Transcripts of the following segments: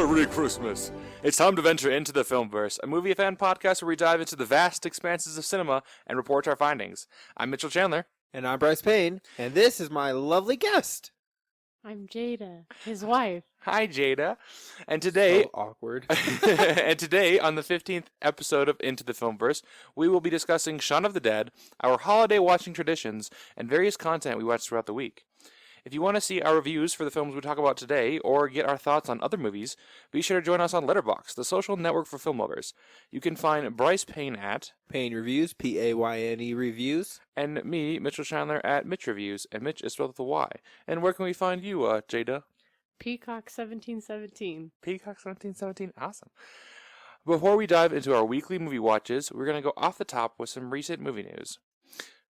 Merry Christmas! It's time to venture into the Filmverse, a movie fan podcast where we dive into the vast expanses of cinema and report our findings. I'm Mytchel Chandler. And I'm Bryce Payne, and this is my lovely guest. I'm Jada, his wife. Hi, Jada. And today... So awkward. and today, on the 15th episode of Into the Filmverse, we will be discussing Shaun of the Dead, our holiday watching traditions, and various content we watch throughout the week. If you want to see our reviews for the films we talk about today, or get our thoughts on other movies, be sure to join us on Letterboxd, the social network for film lovers. You can find Bryce Payne at Payne Reviews, Payne Reviews. And me, Mytchel Chandler, at Mitch Reviews, and Mitch is spelled with a Y. And where can we find you, Jada? Peacock 1717. Peacock 1717, awesome. Before we dive into our weekly movie watches, we're going to go off the top with some recent movie news.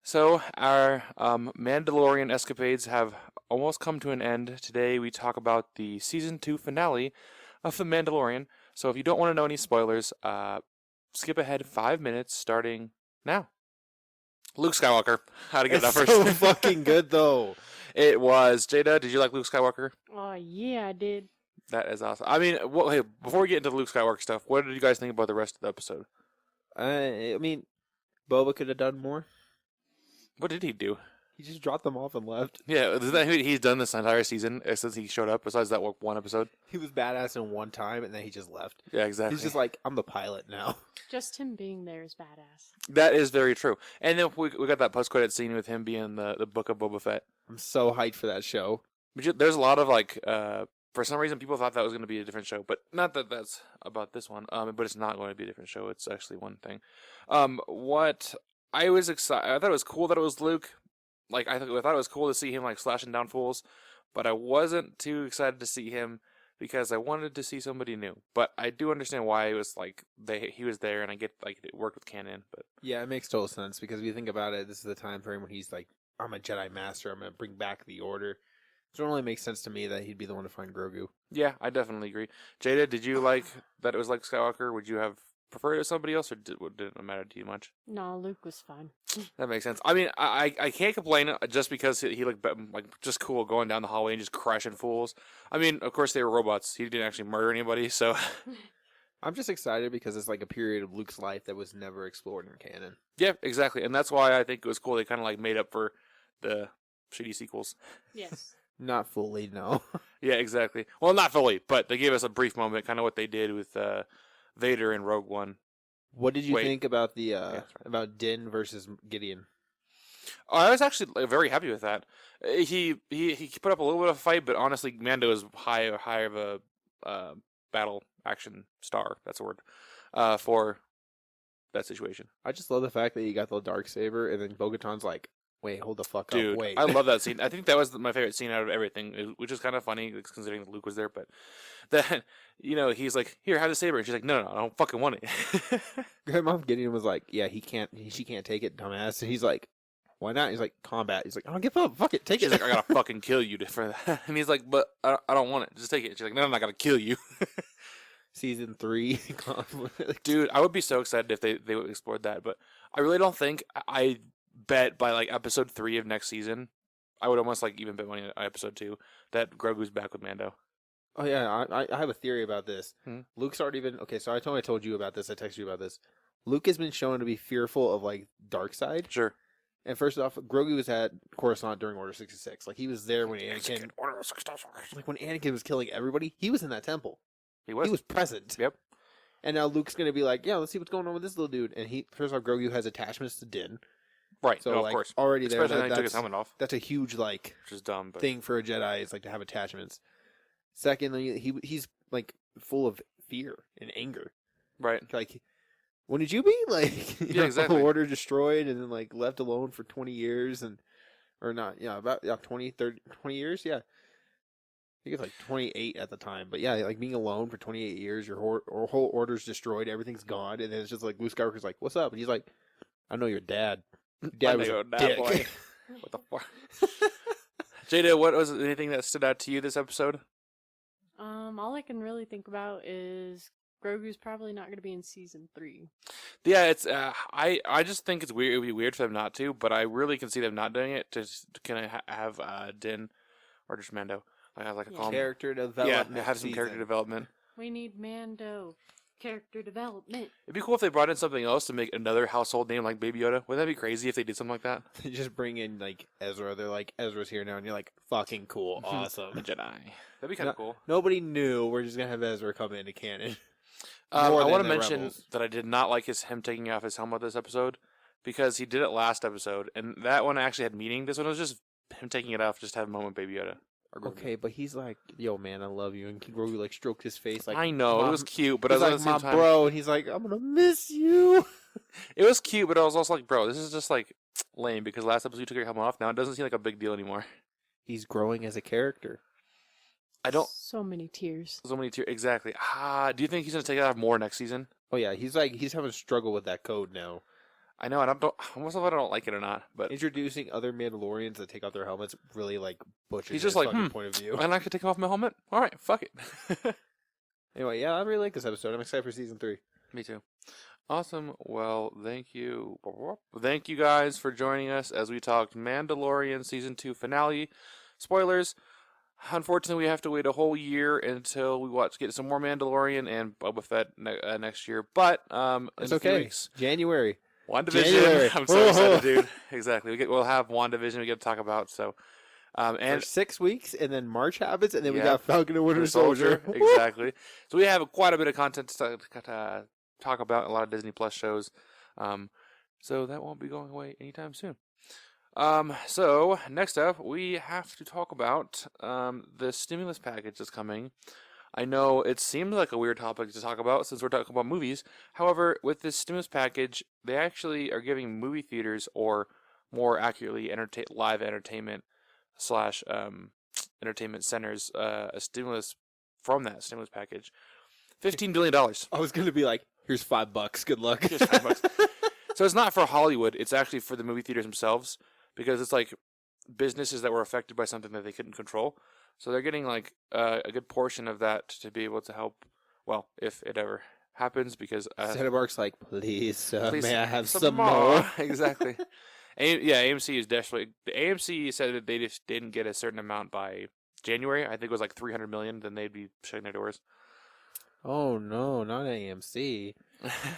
So, our Mandalorian escapades have almost come to an end. Today we talk about the Season 2 finale of The Mandalorian. So if you don't want to know any spoilers, skip ahead 5 minutes starting now. Luke Skywalker. How to get that first. So fucking good, though. It was. Jada, did you like Luke Skywalker? Oh, yeah, I did. That is awesome. I mean, hey, before we get into the Luke Skywalker stuff, what did you guys think about the rest of the episode? I mean, Boba could have done more. What did he do? He just dropped them off and left. Yeah, isn't that he's done this entire season since he showed up, besides that one episode? He was badass in one time, and then he just left. Yeah, exactly. He's just like, I'm the pilot now. Just him being there is badass. That is very true. And then we got that post-credit scene with him being the Book of Boba Fett. I'm so hyped for that show. But there's a lot of, for some reason, people thought that was going to be a different show. But not that that's about this one. But it's not going to be a different show. It's actually one thing. What I was excited... I thought it was cool that it was Luke. I thought it was cool to see him, slashing down fools. But I wasn't too excited to see him because I wanted to see somebody new. But I do understand why it was, he was there, and I get, it worked with canon. But yeah, it makes total sense, because if you think about it, this is the time frame when he's like, I'm a Jedi Master, I'm going to bring back the Order. So it only makes sense to me that he'd be the one to find Grogu. Yeah, I definitely agree. Jada, did you like that it was like Skywalker? Would you have preferred it to somebody else, or did it matter to you much? No, Luke was fine. That makes sense. I mean, I can't complain just because he looked just cool going down the hallway and just crashing fools. I mean, of course they were robots. He didn't actually murder anybody, so... I'm just excited because it's like a period of Luke's life that was never explored in canon. Yeah, exactly. And that's why I think it was cool. They kind of made up for the shitty sequels. Yes. Not fully, no. Yeah, exactly. Well, not fully, but they gave us a brief moment, kind of what they did with Vader in Rogue One. What did you think about the about Din versus Gideon? Oh, I was actually very happy with that. He put up a little bit of a fight, but honestly, Mando is high of a battle action star. That's a word for that situation. I just love the fact that you got the Darksaber, and then Bo-Katan's like, "Wait, hold the fuck Dude, up, wait." I love that scene. I think that was my favorite scene out of everything, which is kind of funny considering that Luke was there. But then, he's like, "Here, have the saber," and she's like, "No, I don't fucking want it." Grandma Gideon was like, "Yeah, she can't take it, dumbass." And he's like, "Why not?" He's like, "Combat." He's like, "I don't give up. Fuck it, take she's it." Like, "I gotta fucking kill you for that." And he's like, "But I don't want it. Just take it." She's like, "No, I'm not gonna kill you." Season 3. Dude, I would be so excited if they explored that, but I really don't think. I bet by episode 3 of next season, I would almost even bet money on episode 2 that Grogu's back with Mando. Oh yeah, I have a theory about this. Hmm? Luke's already been so I told you about this. I texted you about this. Luke has been shown to be fearful of dark side. Sure. And first off, Grogu was at Coruscant during Order 66. He was there when Anakin. When Anakin was killing everybody, he was in that temple. He was present. Yep. And now Luke's gonna be like, yeah, let's see what's going on with this little dude. And first off, Grogu has attachments to Din. Right. So of course. Already especially there. when he took his helmet off. That's a huge which is dumb, but... thing for a Jedi is to have attachments. Secondly, he's full of fear and anger. Right. When did you be yeah, exactly. Order destroyed and then left alone for 20 years about 20 years, yeah. I think it's 28 at the time, but yeah, being alone for 28 years, your whole order's destroyed, everything's gone, and then it's just Luke Skywalker's like, "What's up?" And he's like, "I know your dad. Your dad was a dick." Boy. What the fuck? Jada, what was anything that stood out to you this episode? All I can really think about is Grogu's probably not going to be in season 3. Yeah, it's I just think it's weird. It would be weird for them not to, but I really can see them not doing it to kind of have Din or just Mando. I have a calm character development. Yeah, have some character development. We need Mando. Character development. It'd be cool if they brought in something else to make another household name like Baby Yoda. Wouldn't that be crazy if they did something like that? They just bring in like Ezra. They're like, Ezra's here now, and you're like, fucking cool, A awesome. Jedi. That'd be kind of cool. Nobody knew. We're just gonna have Ezra come into canon. I More want than to the mention Rebels. that I did not like him taking off his helmet this episode because he did it last episode, and that one actually had meaning. This one was just him taking it off, just to have a moment with Baby Yoda. Or Grogu. Okay, but he's like, yo, man, I love you, and Grogu like stroked his face, like I know it was cute, but he's at like the same my time, bro, and he's like, I'm gonna miss you. it was cute, but I was also like, bro, this is just like lame because last episode you took your helmet off. Now it doesn't seem like a big deal anymore. He's growing as a character. I don't. So many tears. So many tears. Exactly. Do you think he's gonna take it off more next season? Oh yeah, he's having a struggle with that code now. I know, and I don't. Almost if I don't like it or not, but Introducing other Mandalorians that take off their helmets really like butchers he's just his like, fucking point of view. I'd like to take off my helmet. All right, fuck it. Anyway, yeah, I really like this episode. I'm excited for season 3. Me too. Awesome. Well, thank you. Thank you guys for joining us as we talked Mandalorian Season 2 finale. Spoilers. Unfortunately, we have to wait a whole year until we get some more Mandalorian and Boba Fett next year. But It's in a few okay. weeks, January. WandaVision. January. I'm so excited, dude. Exactly. We'll have WandaVision we get to talk about. So, and For 6 weeks, and then March happens, and then we Yeah. got Falcon and Winter Soldier. Exactly. So we have quite a bit of content to talk about. A lot of Disney Plus shows. So that won't be going away anytime soon. So next up, we have to talk about the stimulus package that's coming. I know it seems like a weird topic to talk about since we're talking about movies. However, with this stimulus package, they actually are giving movie theaters, or more accurately, live entertainment / entertainment centers, a stimulus from that stimulus package. $15 billion. I was gonna be like, here's $5. Good luck. Here's $5. So it's not for Hollywood. It's actually for the movie theaters themselves, because it's like businesses that were affected by something that they couldn't control. So they're getting like a good portion of that to be able to help. Well, if it ever happens, because Cinemark's like, please, please, may I have some more? Exactly. Yeah, AMC is definitely. The AMC said that they just didn't get a certain amount by January. I think it was like 300 million. Then they'd be shutting their doors. Oh no, not AMC.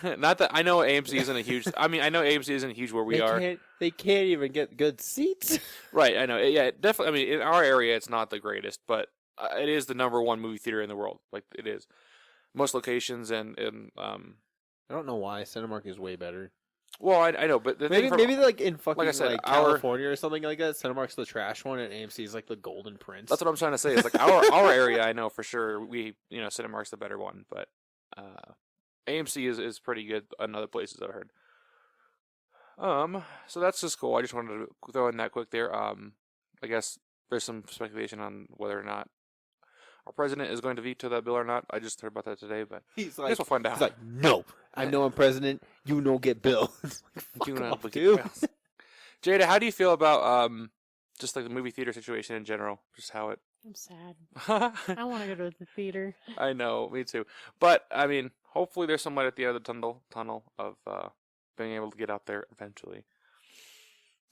Not that I know AMC isn't a huge. I mean, I know AMC isn't huge where we are. They can't even get good seats. Right, I know. Yeah, definitely. I mean, in our area, it's not the greatest, but it is the #1 movie theater in the world. Like, it is. Most locations and I don't know why Cinemark is way better. well, I know, but the thing Maybe like in fucking like I said, California or something like that. Cinemark's the trash one, and AMC is like the golden prince. that's what I'm trying to say. It's like our area, I know for sure. Cinemark's the better one, but AMC is pretty good in other places, I've heard. So that's just cool. I just wanted to throw in that quick there. I guess there's some speculation on whether or not our president is going to veto that bill or not. I just heard about that today, but He's I like, guess we'll find out. he's like, no, I know I'm president. You know, get Bill. It's like, fuck You know, off, look at dude. bills. Jada, how do you feel about just like the movie theater situation in general? Just how it. I'm sad. I want to go to the theater. I know, me too. But I mean, hopefully there's some light at the end of the tunnel of being able to get out there eventually.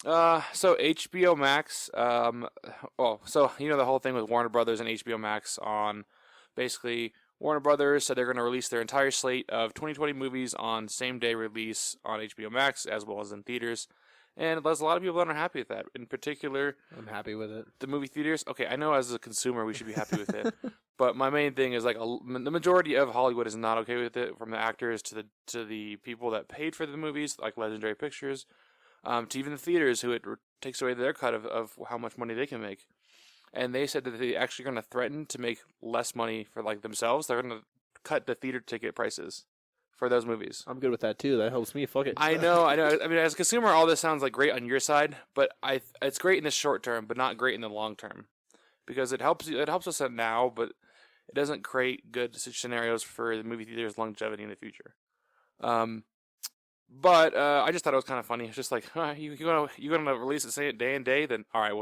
So HBO Max, so the whole thing with Warner Brothers and HBO Max on, basically Warner Brothers said they're going to release their entire slate of 2020 movies on same day release on HBO Max as well as in theaters. And there's a lot of people that aren't happy with that. In particular, I'm happy with it. the movie theaters. Okay, I know as a consumer we should be happy with it, but my main thing is like the majority of Hollywood is not okay with it, from the actors to the people that paid for the movies, like Legendary Pictures, to even the theaters, who it takes away their cut of how much money they can make. And they said that they're actually going to threaten to make less money for like themselves. They're going to cut the theater ticket prices for those movies. I'm good with that too. That helps me. Fuck it. I know. I mean, as a consumer, all this sounds like great on your side, but it's great in the short term, but not great in the long term, because it helps us out now, but it doesn't create good scenarios for the movie theater's longevity in the future. But I just thought it was kind of funny. It's just like, you're gonna release the same day and day, then all right,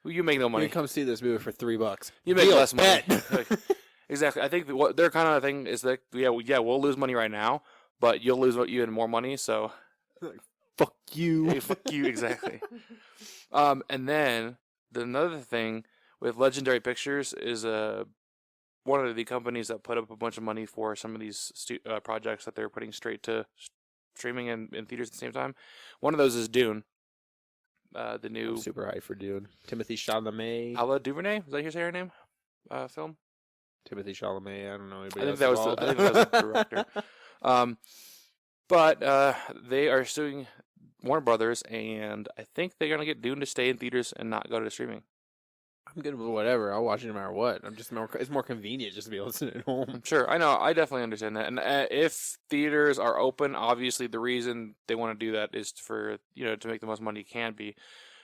you make no money. You come see this movie for $3. You make Deal, less money. bet. Like, exactly. I think what their kind of thing is that we'll lose money right now, but you'll lose even more money. So Fuck you. hey, fuck you, exactly. And then another thing with Legendary Pictures is one of the companies that put up a bunch of money for some of these projects that they're putting straight to streaming and in theaters at the same time. One of those is Dune. The new I'm super hyped for Dune. Timothy Chalamet. Ala DuVernay, is that your say her name? Film. Timothy Chalamet. I don't know anybody I think else that was involved. I think that was the director. But they are suing Warner Brothers, and I think they're gonna get Dune to stay in theaters and not go to streaming. I'm good with whatever. I'll watch it no matter what. It's more convenient just to be able to sit at home. Sure, I know. I definitely understand that. And if theaters are open, obviously the reason they want to do that is for to make the most money it can be,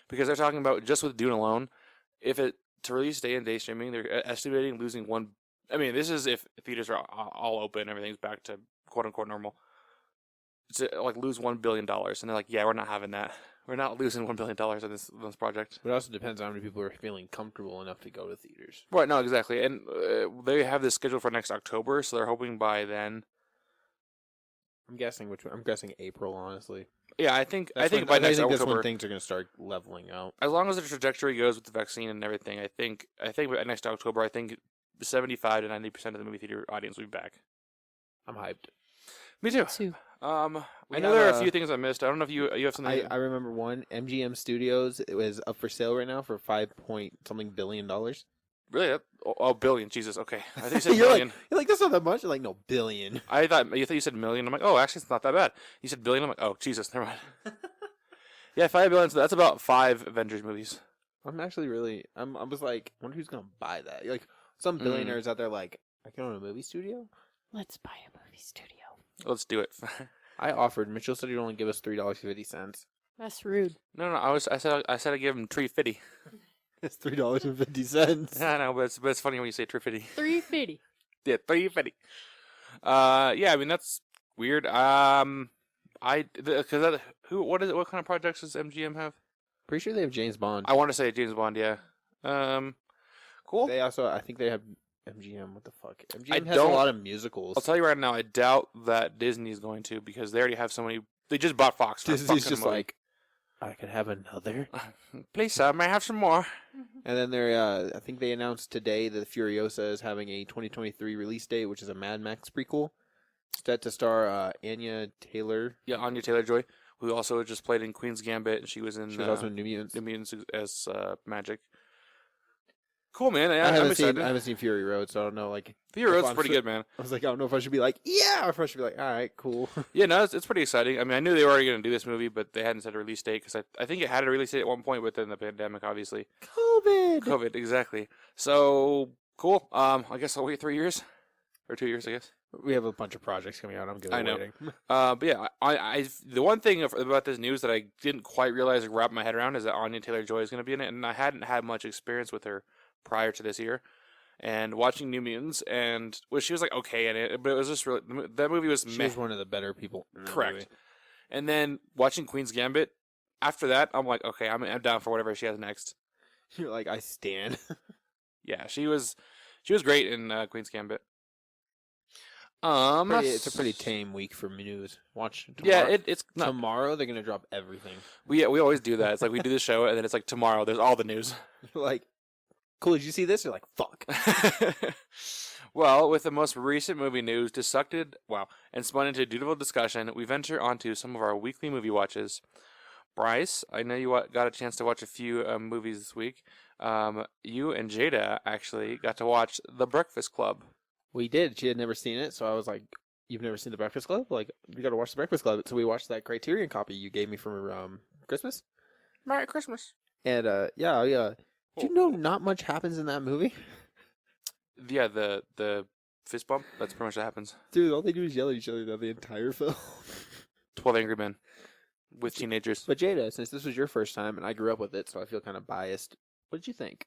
because they're talking about just with Dune alone, to release day and day streaming, they're estimating losing one. I mean, this is if theaters are all open, everything's back to quote unquote normal. It's like lose $1 billion, and they're like, yeah, we're not having that. We're not losing $1 billion on this project. But it also depends on how many people are feeling comfortable enough to go to theaters. Right, no, exactly. And they have this scheduled for next October, so they're hoping by then. I'm guessing April, honestly. Yeah, I think That's by next that's October, when things are going to start leveling out. as long as the trajectory goes with the vaccine and everything, I think by next October, I think 75 to 90% of the movie theater audience will be back. I'm hyped. Me too. I know there are a few things I missed. I don't know if you have something. I remember one MGM Studios. It was up for sale right now for $5 billion. Really? Billion. Jesus. Okay. I think you said you're million. like that's not that much. You're like, no, billion. I thought you said million. I'm like, oh, actually, it's not that bad. You said billion. I'm like, oh, Jesus, never mind. Yeah, $5 billion. So that's about 5 Avengers movies. I'm actually really. I was like, I wonder who's gonna buy that. Like some billionaires out there, like, I can own a movie studio. Let's buy a movie studio. Let's do it. I offered. Mitchell said he'd only give us $3.50. That's rude. No. I said I'd give him $3.50. It's $3.50. Yeah, I know, but it's funny when you say $3.50. $3.50. Yeah, $3.50. Yeah, I mean that's weird. What kind of projects does MGM have? Pretty sure they have James Bond. I want to say James Bond. Yeah. Cool. They also, I think they have MGM. What the fuck? MGM I has a lot of musicals. I'll tell you right now, I doubt that Disney's going to, because they already have so many. They just bought Fox. For Disney's a just movie. like, I could have another. Please, sir, may I have some more? And then I think they announced today that Furiosa is having a 2023 release date, which is a Mad Max prequel. Set to star Anya Taylor. Yeah, Anya Taylor-Joy, who also just played in Queen's Gambit, and she was also in New Mutants. New Mutants as Magic. Cool, man. I I'm excited. haven't seen Fury Road, so I don't know. Like, Fury Road's pretty good, man. I was like, I don't know if I should be like, yeah, or if I should be like, all right, cool. Yeah, no, it's pretty exciting. I mean, I knew they were already going to do this movie, but they hadn't set a release date, because I think it had a release date at one point, but then the pandemic, obviously. COVID, exactly. So, cool. I guess I'll wait 3 years. Or 2 years, I guess. We have a bunch of projects coming out. I'm good at waiting. But yeah, I the one thing about this news that I didn't quite realize or wrap my head around is that Anya Taylor-Joy is going to be in it, and I hadn't had much experience with her prior to this year. And watching New Mutants, and she was like okay in it, but it was just really, that movie was She was one of the better people. In that correct. movie. And then watching Queen's Gambit, after that, I'm like, okay, I'm down for whatever she has next. You're like, I stand. Yeah, she was great in Queen's Gambit. It's a pretty tame week for news. Watch tomorrow. Yeah, it's not. Tomorrow they're gonna drop everything. We always do that. It's like we do the show, and then it's like tomorrow. There's all the news. You're like, cool. Did you see this? You're like, fuck. Well, with the most recent movie news dissected, and spun into dutiful discussion, we venture onto some of our weekly movie watches. Bryce, I know you got a chance to watch a few movies this week. You and Jada actually got to watch The Breakfast Club. We did. She had never seen it, so I was like, "You've never seen The Breakfast Club? Like, we got to watch The Breakfast Club." So we watched that Criterion copy you gave me for Christmas. Merry Christmas. And yeah. Do you know not much happens in that movie? Yeah, the fist bump. That's pretty much what happens. Dude, all they do is yell at each other the entire film. 12 Angry Men with teenagers. But Jada, since this was your first time, and I grew up with it, so I feel kind of biased. What did you think?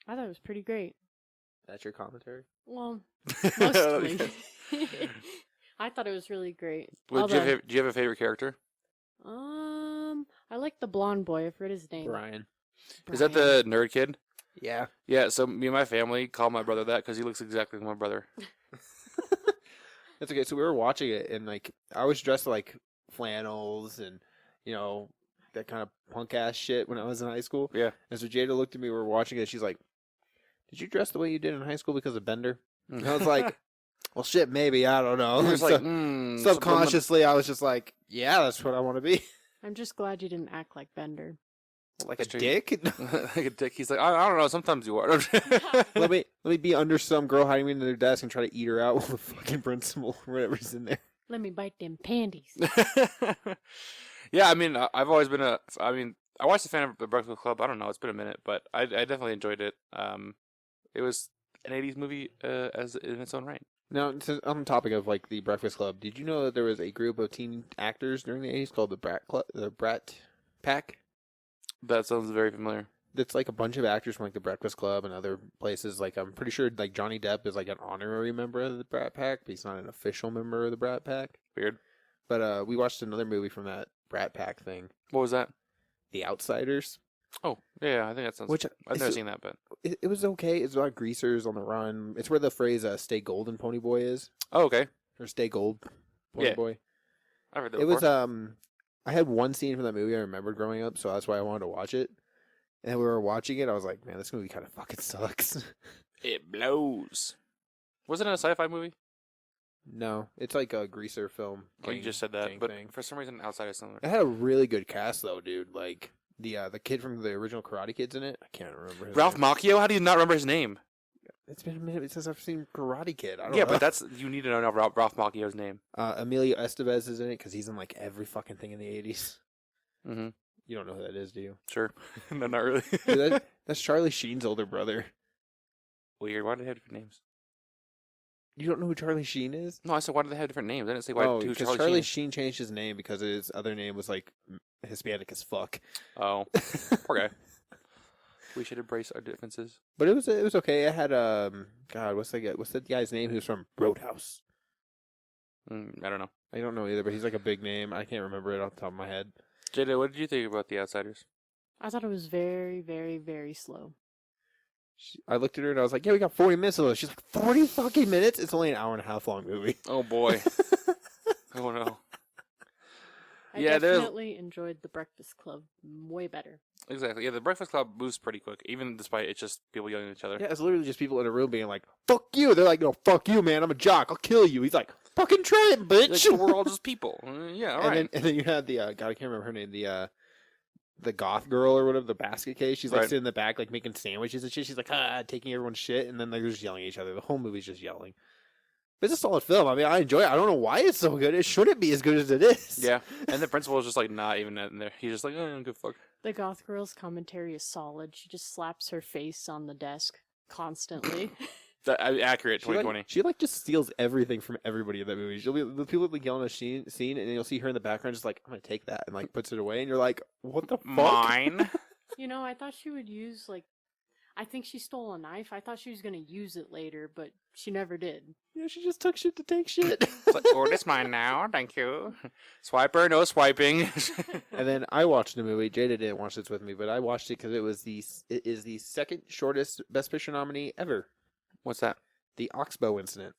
I thought it was pretty great. That's your commentary? Well, mostly. I thought it was really great. Well, do you have a favorite character? I like the blonde boy. I forget his name. Brian. Is that the nerd kid? Yeah. Yeah, so me and my family call my brother that because he looks exactly like my brother. That's okay. So we were watching it, and like I was dressed like flannels and that kind of punk ass shit when I was in high school. Yeah. And so Jada looked at me. We were watching it. She's like, "Did you dress the way you did in high school because of Bender?" And I was like, well, shit, maybe. I don't know. You're just So- like, subconsciously, I was just like, yeah, that's what I want to be. I'm just glad you didn't act like Bender. Like That's a true. dick? like a dick. He's like, I don't know. Sometimes you are. let me be under some girl hiding in their desk and try to eat her out with the fucking principal or whatever's in there. Let me bite them panties. Yeah, I mean, I've always been I watched a fan of the Breakfast Club. I don't know, it's been a minute, but I definitely enjoyed it. It was an '80s movie as in its own right. Now, on the topic of like the Breakfast Club, did you know that there was a group of teen actors during the 80s called the Brat Pack? That sounds very familiar. That's like a bunch of actors from like the Breakfast Club and other places. Like I'm pretty sure like Johnny Depp is like an honorary member of the Brat Pack, but he's not an official member of the Brat Pack. Weird. But we watched another movie from that Brat Pack thing, What was that? The Outsiders. Oh, yeah, I think that sounds. Which I've never seen that, but it was okay. It's about greasers on the run. It's where the phrase "Stay Golden, Pony Boy" is, oh, okay. or "Stay Gold, Pony Yeah. Boy." I've heard that. It was before. I had one scene from that movie I remembered growing up, so that's why I wanted to watch it. And we were watching it, I was like, man, this movie kind of fucking sucks. It blows. Wasn't it a sci-fi movie? No, it's like a greaser film. Oh, you just said that, gang but thing. for some reason, outside is similar. It had a really good cast though, dude. Like the kid from the original Karate Kid's in it. I can't remember his Ralph name. Macchio? How do you not remember his name? It's been a minute since I've seen Karate Kid. I don't Yeah, know. but that's you need to know Ralph Macchio's name. Emilio Estevez is in it because he's in like every fucking thing in the 80s. Mm-hmm. You don't know who that is, do you? Sure. No, not really. Dude, that's Charlie Sheen's older brother. Weird. Why do they have different names? You don't know who Charlie Sheen is? No, I said why do they have different names? I didn't say why. Oh, Who because Charlie Charlie Sheen Sheen changed his name because his other name was like Hispanic as fuck. is. Oh, poor guy. We should embrace our differences. But it was okay. It had God, what's the guy's name who's from Roadhouse? I don't know. I don't know either, but he's like a big name. I can't remember it off the top of my head. Jada, what did you think about The Outsiders? I thought it was very, very, very slow. I looked at her and I was like, "Yeah, we got 40 minutes of this." She's like, "40 fucking minutes? It's only an hour and a half long movie." Oh boy. Oh no. I Yeah, there's- definitely enjoyed The Breakfast Club way better. Exactly. Yeah, the Breakfast Club moves pretty quick, even despite it's just people yelling at each other. Yeah, it's literally just people in a room being like, "Fuck you!" They're like, "No, fuck you, man. I'm a jock. I'll kill you." He's like, "Fucking try it, bitch." Like, we're all just people. Yeah, all right. And then you had the God, I can't remember her name. The goth girl or whatever, the basket case. She's like Right. sitting in the back, like making sandwiches and shit. She's like, taking everyone's shit, and then they're just yelling at each other. The whole movie's just yelling. But it's a solid film. I mean, I enjoy it. I don't know why it's so good. It shouldn't be as good as it is. Yeah, and the principal is just like not even in there. He's just like, oh, good fuck. The goth girl's commentary is solid. She just slaps her face on the desk constantly. Accurate. She like, 2020. she like just steals everything from everybody in that movie. She'll be the people like yelling at a scene, and then you'll see her in the background just like, I'm gonna take that, and like puts it away, and you're like, what the fuck? Mine. You know, I thought she would use, like, I think she stole a knife. I thought she was going to use it later, but she never did. Yeah, she just took shit to take shit. It's like, oh, it's mine now. Thank you. Swiper, no swiping. And then I watched the movie. Jada didn't watch this with me, but I watched it because it is the second shortest Best Picture nominee ever. What's that? The Oxbow Incident.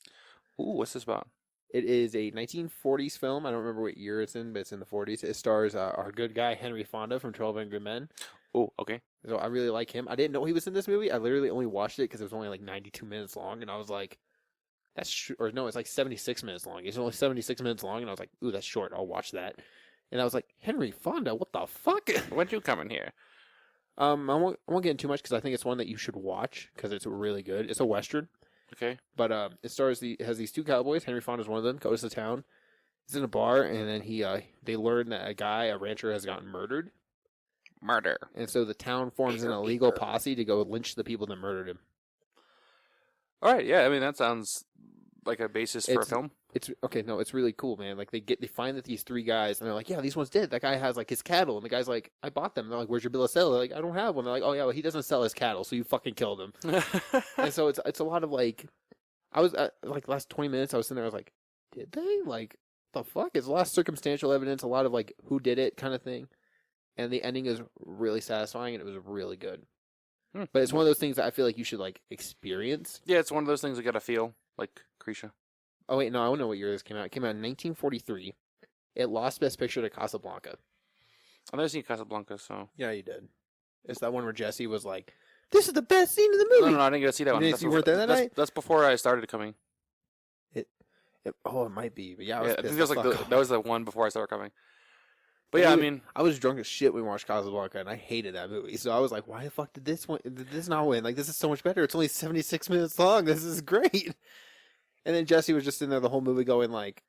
Ooh, what's this about? It is a 1940s film. I don't remember what year it's in, but it's in the 40s. It stars our good guy Henry Fonda from 12 Angry Men. Oh, okay. So I really like him. I didn't know he was in this movie. I literally only watched it because it was only like 92 minutes long, and I was like, or no, it's like 76 minutes long. It's only 76 minutes long, and I was like, ooh, that's short. I'll watch that. And I was like, Henry Fonda, what the fuck? When'd you come in here? I won't get into too much because I think it's one that you should watch because it's really good. It's a Western. Okay. But it has these two cowboys. Henry Fonda's one of them. Goes to town. He's in a bar, and then they learn that a rancher, has gotten murdered. Murder. And so the town forms an illegal posse to go lynch the people that murdered him. All right. Yeah. I mean, that sounds like a basis for a film. It's okay. No, it's really cool, man. Like they find that these three guys, and they're like, yeah, these ones did. That guy has like his cattle, and the guy's like, I bought them. And they're like, where's your bill of sale? They're like, I don't have one. They're like, oh yeah, well he doesn't sell his cattle, so you fucking killed him. And so it's a lot of like, I was like last 20 minutes, I was sitting there, I was like, did they? Like, the fuck? It's a lot of circumstantial evidence, a lot of like who did it kind of thing, and the ending is really satisfying, and it was really good. But it's one of those things that I feel like you should like experience. Yeah, it's one of those things you gotta feel, like Krisha. Oh wait, no, I don't know what year this came out. It came out in 1943. It lost Best Picture to Casablanca. I've never seen Casablanca, so Yeah, you did. It's that one where Jesse was like this is the best scene in the movie. No, I didn't get to see that one. You weren't there that night? That's before I started coming. It might be, but yeah, I think that was that was the one before I started coming. But yeah, I mean, I was drunk as shit when we watched Casablanca, and I hated that movie. So I was like, why the fuck did this not win? Like, this is so much better. It's only 76 minutes long. This is great. And then Jesse was just in there the whole movie going like,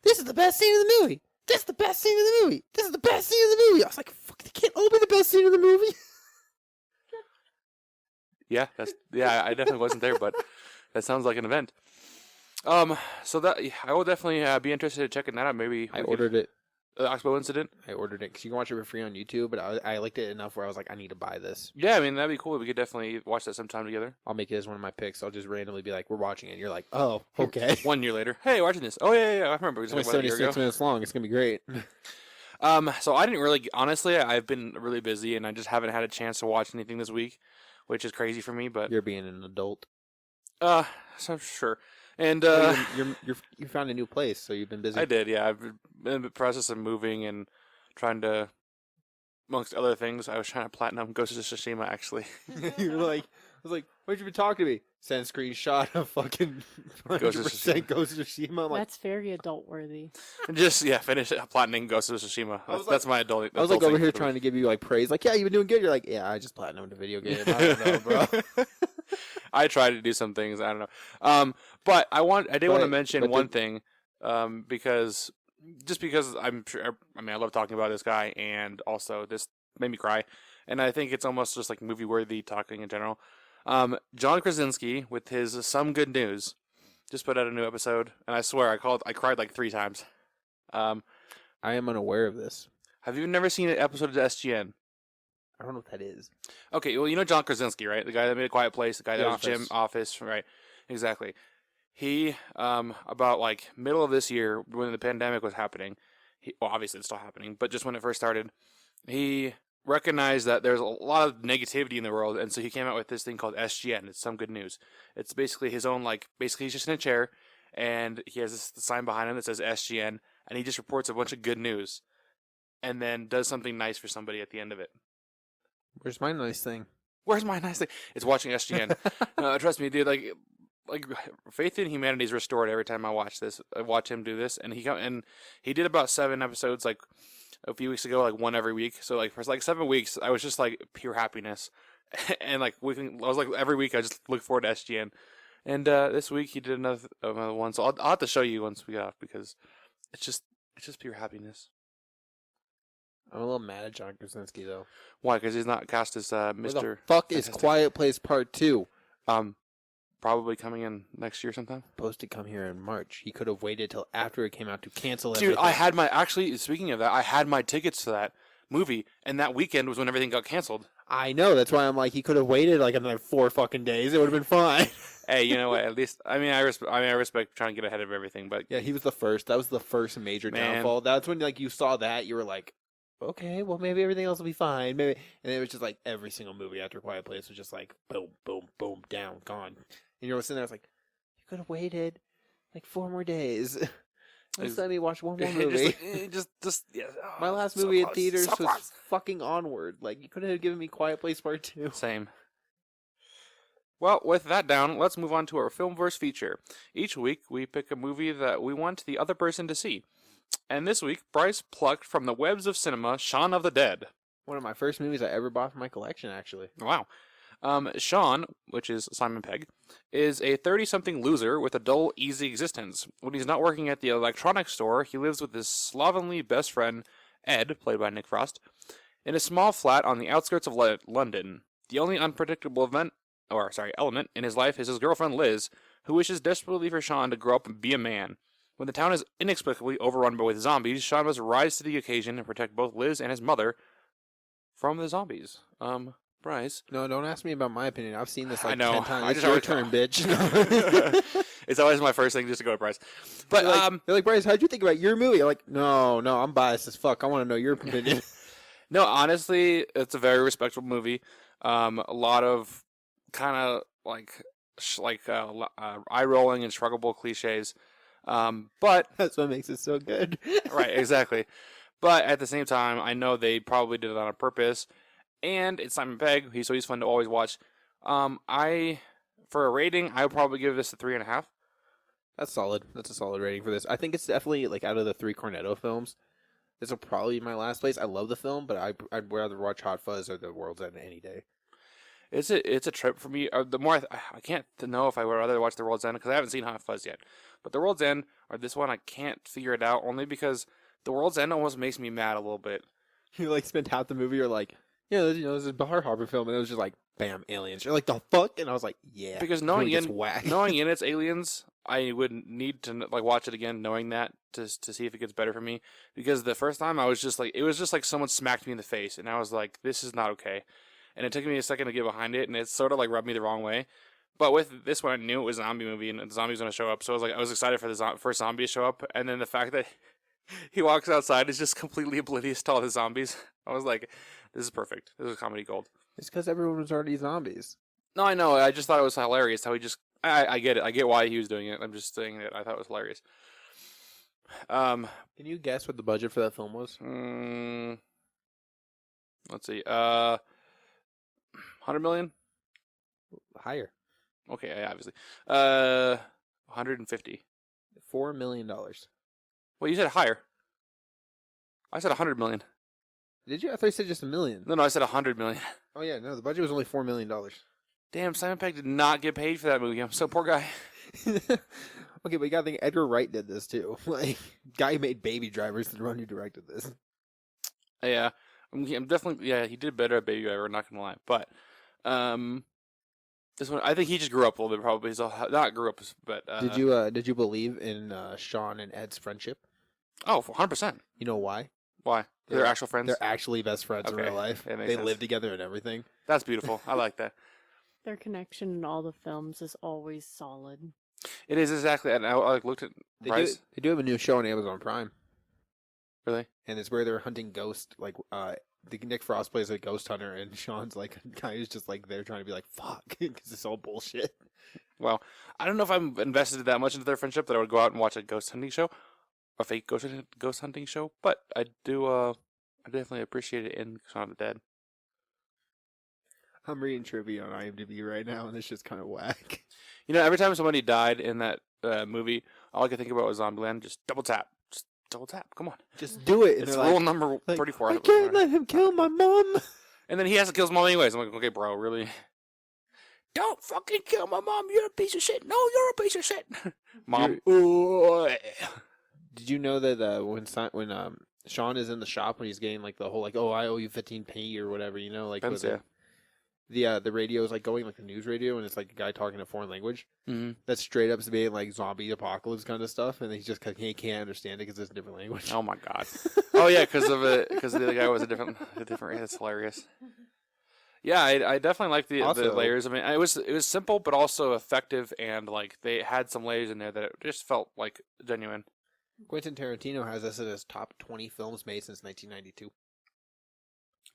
this is the best scene in the movie. This is the best scene in the movie. This is the best scene in the movie. I was like, fuck, they can't all be the best scene in the movie. yeah, I definitely wasn't there, but that sounds like an event. So that I will definitely be interested in checking that out. Maybe I ordered it. The Oxbow Incident. I ordered it because you can watch it for free on YouTube, but I liked it enough where I was like, I need to buy this. Yeah, I mean that'd be cool. We could definitely watch that sometime together. I'll make it as one of my picks. I'll just randomly be like, we're watching it. And you're like, oh, okay. 1 year later, hey, watching this. Oh yeah, I remember. It's only 76 minutes long. It's gonna be great. So I didn't really, honestly, I've been really busy and I just haven't had a chance to watch anything this week, which is crazy for me. But you're being an adult. So sure. And you found a new place, so you've been busy. I did, yeah. I've been in the process of moving and trying to, amongst other things, I was trying to platinum Ghost of Tsushima, actually. You're like, I was like, why'd you be talking to me? Send screenshot of fucking 100% Ghost of Tsushima. Like, that's very adult worthy. Just finish it, platinum Ghost of Tsushima. That's my adult. I was like over here trying to give you like praise, like, yeah, you've been doing good. You're like, yeah, I just platinumed a video game. I don't know, bro. I tried to do some things. I don't know. But I did want to mention one thing, because I'm sure. I mean, I love talking about this guy, and also this made me cry, and I think it's almost just like movie worthy talking in general. John Krasinski with his Some Good News just put out a new episode, and I swear I cried like 3 times. I am unaware of this. Have you never seen an episode of SGN? I don't know what that is. Okay, well, you know John Krasinski, right? The guy that made A Quiet Place, the guy that was Jim Office, right? Exactly. He, about like middle of this year, when the pandemic was happening, well, obviously it's still happening, but just when it first started, he recognized that there's a lot of negativity in the world, and so he came out with this thing called SGN. It's Some Good News. It's basically his own, like, basically he's just in a chair, and he has this sign behind him that says SGN, and he just reports a bunch of good news, and then does something nice for somebody at the end of it. Where's my nice thing? Where's my nice thing? It's watching SGN. Trust me, dude. Like faith in humanity is restored every time I watch this. I watch him do this, and he did about 7 episodes like a few weeks ago, like one every week. So like for like 7 weeks, I was just like pure happiness, and like I was like every week I just look forward to SGN, and this week he did another one. So I'll have to show you once we get off because it's just pure happiness. I'm a little mad at John Krasinski though. Why? Because he's not cast as Mr. Where the fuck is Quiet Place Part 2? Probably coming in next year sometime. Supposed to come here in March. He could have waited till after it came out to cancel everything. everything. Speaking of that, I had my tickets to that movie, and that weekend was when everything got canceled. I know. That's why I'm like, he could have waited like another 4 fucking days. It would have been fine. Hey, you know what? At least, I respect trying to get ahead of everything, but yeah, he was the first. That was the first major downfall. That's when like you saw that, you were like, okay, well maybe everything else will be fine. Maybe, and it was just like every single movie after Quiet Place was just like boom, boom, boom, down, gone. And you're sitting there, it's like, you could have waited like 4 more days. Just let me watch one more movie. Yeah. My last movie in theaters was fucking Onward. Like, you could have given me Quiet Place Part 2. Same. Well, with that down, let's move on to our Filmverse feature. Each week, we pick a movie that we want the other person to see. And this week, Bryce plucked from the webs of cinema Shaun of the Dead. One of my first movies I ever bought for my collection, actually. Wow. Shaun, which is Simon Pegg, is a 30-something loser with a dull, easy existence. When he's not working at the electronics store, he lives with his slovenly best friend, Ed, played by Nick Frost, in a small flat on the outskirts of London. The only unpredictable element in his life is his girlfriend, Liz, who wishes desperately for Shaun to grow up and be a man. When the town is inexplicably overrun with zombies, Shaun must rise to the occasion and protect both Liz and his mother from the zombies. Bryce? No, don't ask me about my opinion. I've seen this like 10 times. I just your turn, bitch. It's always my first thing just to go to Bryce. But they're like, Bryce, how'd you think about your movie? I'm like, no, I'm biased as fuck. I want to know your opinion. No, honestly, it's a very respectable movie. A lot of kind of eye rolling and shruggable cliches. But that's what makes it so good. Right, exactly. But at the same time, I know they probably did it on purpose. and it's Simon Pegg. He's fun to always watch. For a rating, I would probably give this a 3.5. That's solid. That's a solid rating for this. I think it's definitely like out of the 3 Cornetto films, this will probably be my last place. I love the film, but I'd rather watch Hot Fuzz or The World's End any day. It's a trip for me. The more I can't know if I would rather watch The World's End because I haven't seen Hot Fuzz yet. But The World's End or this one, I can't figure it out only because The World's End almost makes me mad a little bit. You like spent half the movie, you're like, this is a Bahar Harbor film, and it was just like, bam, aliens. You're like, the fuck? And I was like, yeah. Because knowing in it's aliens, I would need to like watch it again, knowing that to see if it gets better for me. Because the first time I was just like, it was just like someone smacked me in the face, and I was like, this is not okay. And it took me a second to get behind it, and it sort of like rubbed me the wrong way. But with this one, I knew it was a zombie movie, and the zombie's going to show up. So I was excited for the first zombie to show up, and then the fact that he walks outside is just completely oblivious to all the zombies. I was like, this is perfect. This is comedy gold. It's because everyone was already zombies. No, I know. I just thought it was hilarious how he just. I get it. I get why he was doing it. I'm just saying that I thought it was hilarious. Can you guess what the budget for that film was? Let's see. 100 million. Higher. Okay, yeah, obviously. 150. $4 million. Well, you said higher. I said 100 million. Did you? I thought you said just $1 million. No, I said 100 million. Oh yeah, no, the budget was only $4 million. Damn, Simon Pegg did not get paid for that movie. I'm so poor guy. Okay, but you gotta think Edgar Wright did this too. Like, guy who made Baby Drivers, the one who directed this. Yeah, I'm definitely. Yeah, he did better at Baby Driver. Not gonna lie, but this one, I think he just grew up a little bit. Probably he's not grew up, but did you believe in Shaun and Ed's friendship? Oh, 100%. You know why? Why? They're actual friends. They're actually best friends in Okay, real life. that makes They sense. live together and everything. That's beautiful. I like that. Their connection in all the films is always solid. It is exactly. And I like looked at Bryce. They do have a new show on Amazon Prime, Really? and it's where they're hunting ghosts. Like, Nick Frost plays a ghost hunter, and Sean's like a guy who's just like they're trying to be like fuck because it's all bullshit. Well, I don't know if I'm invested that much into their friendship that I would go out and watch a ghost hunting show, a fake ghost hunting show. But I do. I definitely appreciate it in Shaun of the Dead. I'm reading trivia on IMDb right now, and it's just kind of whack. You know, every time somebody died in that movie, all I could think about was Zombieland. Just double tap. Just double tap. Come on. Just do it. And It's they're rule like, number 34. I can't let him kill my mom. And then he has to kill his mom anyways. I'm like, okay, bro, really? Don't fucking kill my mom. You're a piece of shit. No, you're a piece of shit. Mom. Did you know that when Shaun is in the shop when he's getting like the whole like, oh, I owe you 15p or whatever, you know, like Pence, with the radio is like going like the news radio, and it's like a guy talking a foreign language. Mm-hmm. That's straight up being like zombie apocalypse kind of stuff, and he can't understand it because it's a different language. Oh my god. Oh yeah, because the other guy was a different. That's hilarious. Yeah, I definitely like the layers. I mean, it was simple but also effective, and like they had some layers in there that it just felt like genuine. Quentin Tarantino has this in his top 20 films made since 1992.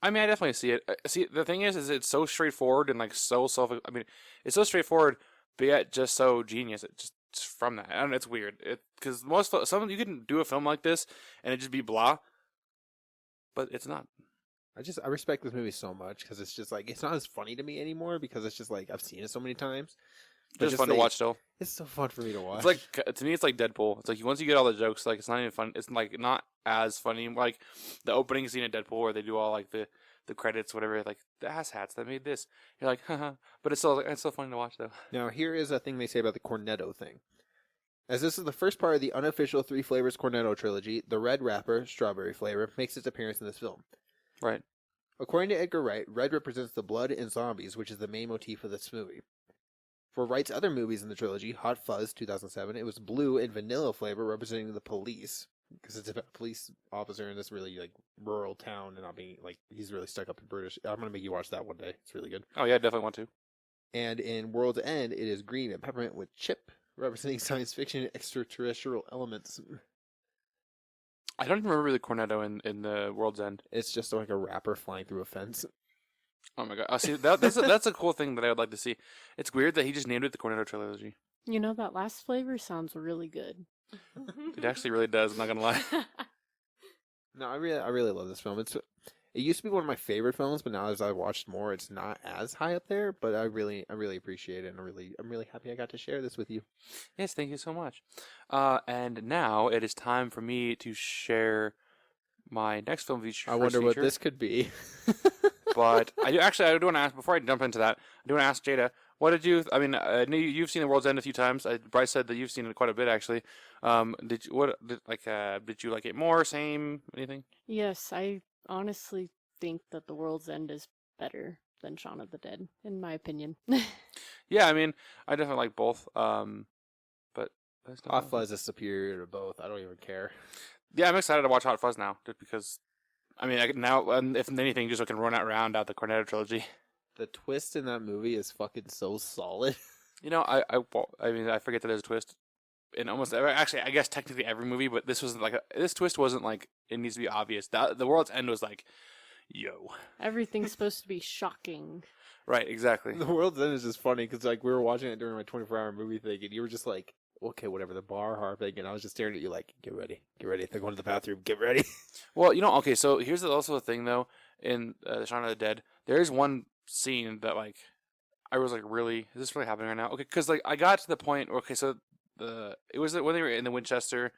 I mean, I definitely see it. See, the thing is it's so straightforward and like so I mean, it's so straightforward, but yet just so genius. It just from that, I don't know, it's weird. Because you can do a film like this and it just be blah, but it's not. I respect this movie so much because it's just like it's not as funny to me anymore because it's just like I've seen it so many times. It's just fun to watch still. It's so fun for me to watch. It's like to me, it's like Deadpool. It's like once you get all the jokes, like it's not even fun. It's like not as funny. Like the opening scene of Deadpool where they do all like the credits, whatever. Like the ass hats that made this. You're like, haha. But it's still fun to watch though. Now here is a thing they say about the Cornetto thing. As this is the first part of the unofficial 3 flavors Cornetto trilogy, the red wrapper, strawberry flavor, makes its appearance in this film. Right. According to Edgar Wright, red represents the blood and zombies, which is the main motif of this movie. For Wright's other movies in the trilogy, Hot Fuzz, 2007, it was blue and vanilla flavor representing the police. Because it's about a police officer in this really like rural town and not being like he's really stuck up in British. I'm gonna make you watch that one day. It's really good. Oh yeah, I definitely want to. And in World's End, it is green and peppermint with chip, representing science fiction and extraterrestrial elements. I don't even remember the Cornetto in the World's End. It's just like a wrapper flying through a fence. Oh my god! Oh, see, that's a cool thing that I would like to see. It's weird that he just named it the Cornetto trilogy. You know, that last flavor sounds really good. It actually really does. I'm not gonna lie. No, I really love this film. It used to be one of my favorite films, but now as I watched more, it's not as high up there. But I really appreciate it, and I'm really happy I got to share this with you. Yes, thank you so much. And now it is time for me to share my next film feature. I wonder what this could be. But I do want to ask before I jump into that. I do want to ask Jada, what did you? I mean, I know you've seen The World's End a few times. Bryce said that you've seen it quite a bit actually. Did you like it more? Same? Anything? Yes, I honestly think that The World's End is better than Shaun of the Dead, in my opinion. Yeah, I mean, I definitely like both. But Hot Fuzz is superior to both. I don't even care. Yeah, I'm excited to watch Hot Fuzz now, just because. I mean, if anything, just so I can run out the Cornetto trilogy. The twist in that movie is fucking so solid. You know, I mean, I forget that there's a twist in almost actually, I guess technically every movie, but this wasn't this twist wasn't like it needs to be obvious. The World's End was like, yo, Everything's supposed to be shocking. right? Exactly. The World's End is just funny because like we were watching it during my 24-hour movie thing, and you were just like, okay, whatever, the bar harping, and I was just staring at you like, get ready. They're going to the bathroom. Get ready. Well, you know, okay, so here's also a thing though in Shaun of the Dead. There is one scene that like I was like, really, is this really happening right now? Okay, because like I got to the point. Okay, so it was when they were in the Winchester.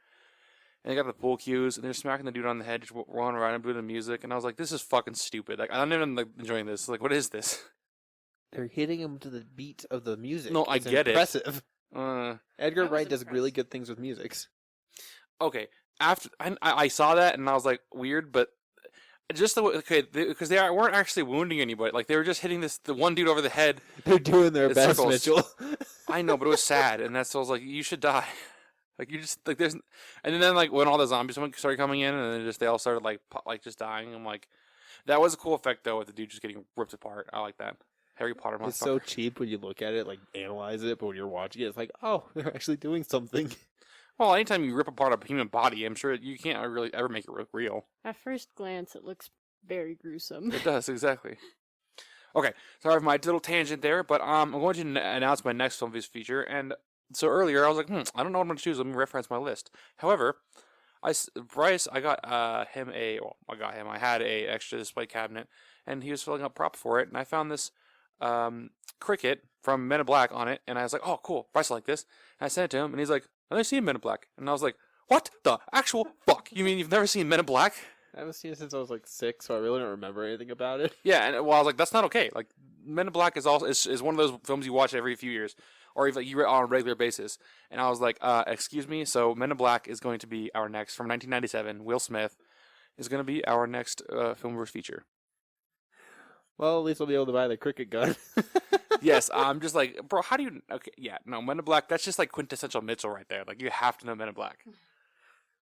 And they got the pool cues, and they're smacking the dude on the head, just rolling around and doing the music. And I was like, "This is fucking stupid. Like, I'm not even like enjoying this. Like, what is this?" They're hitting him to the beat of the music. No, I get it. Impressive. Edgar I was Wright does impressed. really good things with musics. Okay, after I saw that, and I was like, weird, but just the way, okay, because they weren't actually wounding anybody. Like, they were just hitting the one dude over the head. They're doing their It's best, circles. Mitchell. I know, but it was sad, and that's so I was like, you should die. Like, you just like there's, and then like when all the zombies started coming in, and then they all started like just dying. I'm like, that was a cool effect though, with the dude just getting ripped apart. I like that. Harry Potter motherfucker. It's so cheap when you look at it, like analyze it, but when you're watching it, it's like, oh, they're actually doing something. Well, anytime you rip apart a human body, I'm sure you can't really ever make it look real. At first glance, it looks very gruesome. It does, exactly. Okay, sorry for my little tangent there, but I'm going to announce my next film feature, and so earlier I was like, I don't know what I'm going to choose. Let me reference my list. However, Bryce, I had a extra display cabinet, and he was filling up props for it, and I found this cricket from Men in Black on it, and I was like, oh, cool, Bryce will like this. And I sent it to him, and he's like, I've never seen Men in Black. And I was like, what the actual fuck? You mean you've never seen Men in Black? I haven't seen it since I was like 6, so I really don't remember anything about it. Yeah, and well, I was like, that's not okay. Like, Men in Black is one of those films you watch every few years, or even you on a regular basis. And I was like, excuse me. So Men in Black is going to be our next from 1997. Will Smith is going to be our next Filmverse feature. Well, at least I'll be able to buy the cricket gun. Yes, I'm just like, bro, how do you? Okay, yeah, no, Men in Black. That's just like quintessential Mytchel right there. Like, you have to know Men in Black.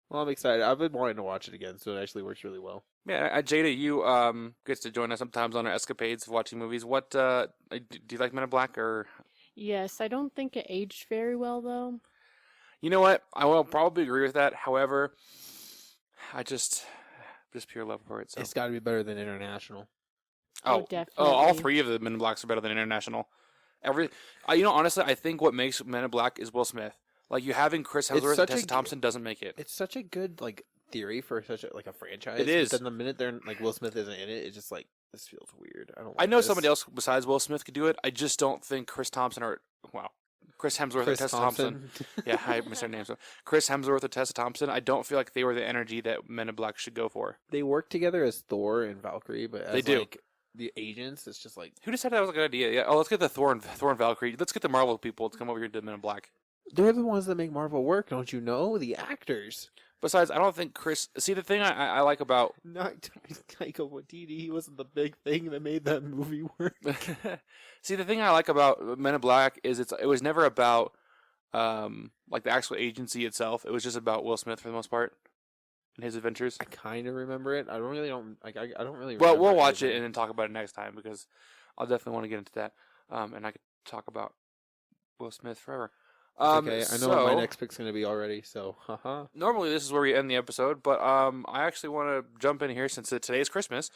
Well, I'm excited. I've been wanting to watch it again, so it actually works really well. Yeah, Jada, you gets to join us sometimes on our escapades of watching movies. What do you like Men in Black or? Yes, I don't think it aged very well, though. You know what? I will probably agree with that. However, I just pure love for it. So. It's got to be better than International. Oh, definitely. all three of the Men in Blacks are better than International. Honestly, I think what makes Men in Black is Will Smith. Like, you having Chris Hemsworth and Tessa Thompson doesn't make it. It's such a good like theory for such a franchise. It is. But then the minute they're like Will Smith isn't in it, it's just like this feels weird. I know somebody else besides Will Smith could do it. I just don't think Chris Hemsworth and Tessa Thompson. Yeah, I missed their names. So Chris Hemsworth and Tessa Thompson. I don't feel like they were the energy that Men in Black should go for. They work together as Thor and Valkyrie, but as They do. like the agents, it's just like Who decided that was a good idea? Yeah. Oh, let's get the Thor and Valkyrie. Let's get the Marvel people to come over here to Men in Black. they're the ones that make Marvel work, don't you know? The actors. Besides, I don't think Chris. See, the thing I like about. Not Taika Waititi. He wasn't the big thing that made that movie work. See, the thing I like about Men in Black is it was never about like the actual agency itself. It was just about Will Smith for the most part and his adventures. I kind of remember it. I don't really Well, remember we'll watch it everything. and then talk about it next time because I'll definitely want to get into that. And I could talk about Will Smith forever. Okay, I know what my next pick's gonna be already. So, haha. Normally, this is where we end the episode, but I actually want to jump in here since today is Christmas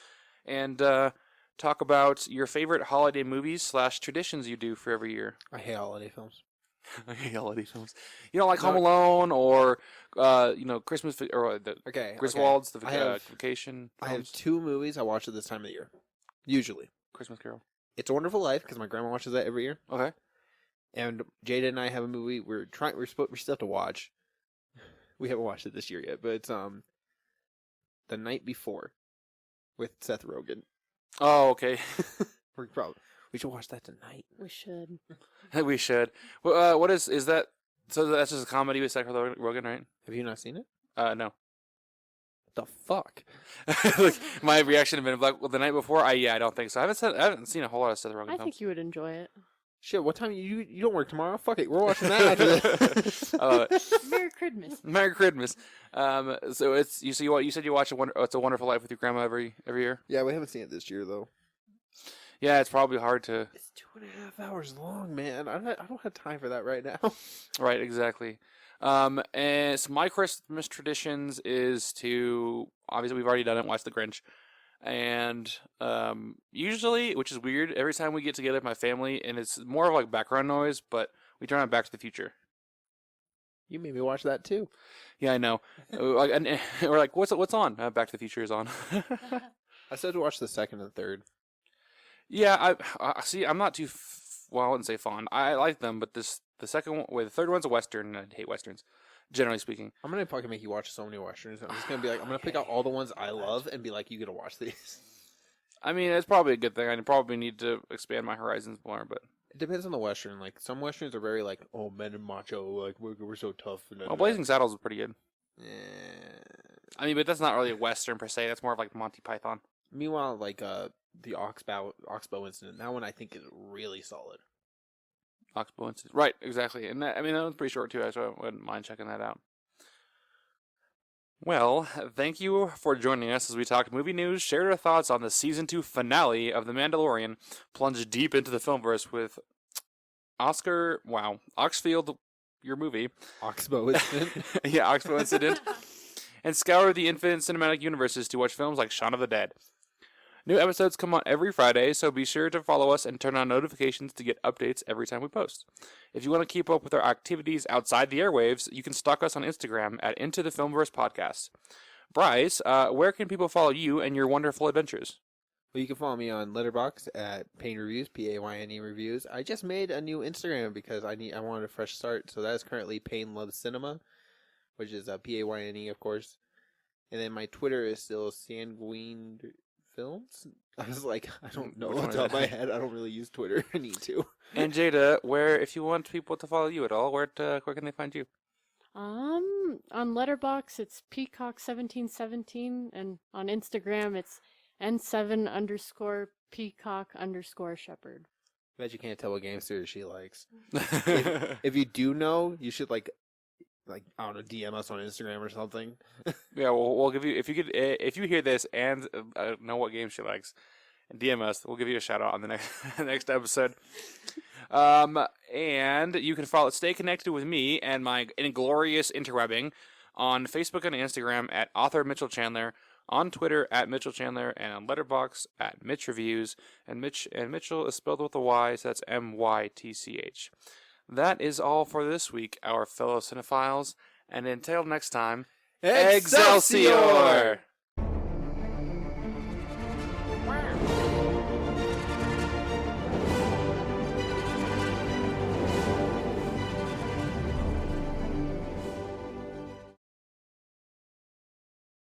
and talk about your favorite holiday movies / traditions you do for every year. I hate holiday films. holiday films. You know, like Home No. Alone or Christmas or the Okay. Griswolds, the I have- vacation. I have films. 2 movies I watch at this time of the year. Usually. Christmas Carol. It's a Wonderful Life because my grandma watches that every year. Okay. And Jada and I have a movie we still have to watch. We haven't watched it this year yet, but it's The Night Before with Seth Rogen. Oh, okay. We should watch that tonight. We should. We should. Well, what is that? So that's just a comedy with Seth Rogen, right? Have you not seen it? No. The fuck? Like, my reaction had been like, well, the night before. I don't think so. I haven't seen a whole lot of Seth Rogen I films. think you would enjoy it. Shit, what time you don't work tomorrow? Fuck it, we're watching that after this. I love it. Merry Christmas. Merry Christmas. So it's you said you watch It's a Wonderful Life with your grandma every year. Yeah, we haven't seen it this year though. Yeah, it's probably hard to. It's 2.5 hours long, man. I don't have time for that right now. Right, exactly. And so my Christmas traditions is to obviously we've already done it. Watch The Grinch, and usually, which is weird, every time we get together with my family, and it's more of like background noise, but we turn on Back to the Future. You made me watch that too. Yeah, I know. and we're like, what's on? Back to the Future is on. I still have to watch the second and third. Yeah, I see. I'm not too. Well, I wouldn't say fond. I like them, but the second one, the third one's a western, and I hate westerns, generally speaking. I'm gonna fucking make you watch so many westerns. I'm just gonna be like, I'm gonna pick out all the ones I love and be like, you gotta watch these. I mean, it's probably a good thing. I probably need to expand my horizons more, but It depends on the western. Like some westerns are very like, oh, men and macho, like we're so tough. And Blazing Saddles is pretty good. Yeah. I mean, but that's not really a western per se. That's more of like Monty Python. Meanwhile, like the Oxbow incident, that one I think is really solid. Oxbow Incident. Right, exactly. And that was pretty short too, so I wouldn't mind checking that out. Well, thank you for joining us as we talked movie news, shared our thoughts on the season 2 finale of The Mandalorian, plunged deep into the filmverse with Oxfield, your movie. Oxbow incident. Yeah, Oxbow Incident. And scoured the infinite cinematic universes to watch films like Shaun of the Dead. New episodes come out every Friday, so be sure to follow us and turn on notifications to get updates every time we post. If you want to keep up with our activities outside the airwaves, you can stalk us on Instagram at Into the Filmverse Podcast. Bryce, where can people follow you and your wonderful adventures? Well, you can follow me on Letterboxd at Payne Reviews, Payne Reviews. I just made a new Instagram because I wanted a fresh start, so that is currently Payne Loves Cinema, which is Payne, of course. And then my Twitter is still Sanguine Films. I was like, I don't know off the top of my head. I don't really use Twitter. I need to. And Jada, if you want people to follow you at all, where can they find you? On Letterboxd, it's Peacock1717, and on Instagram, it's N7_Peacock_Shepherd. Bet you can't tell what game series she likes. If you do know, you should like I don't know, DM us on Instagram or something. Yeah, we'll give you if you hear this and know what game she likes, and DM us, we'll give you a shout out on the next episode. And you can stay connected with me and my inglorious interwebbing on Facebook and Instagram at author Mytchel Chandler, on Twitter at Mytchel Chandler, and on Letterboxd at Mitch Reviews. And Mytchel is spelled with a Y, so that's MYTCH. That is all for this week, our fellow cinephiles, and until next time, Excelsior!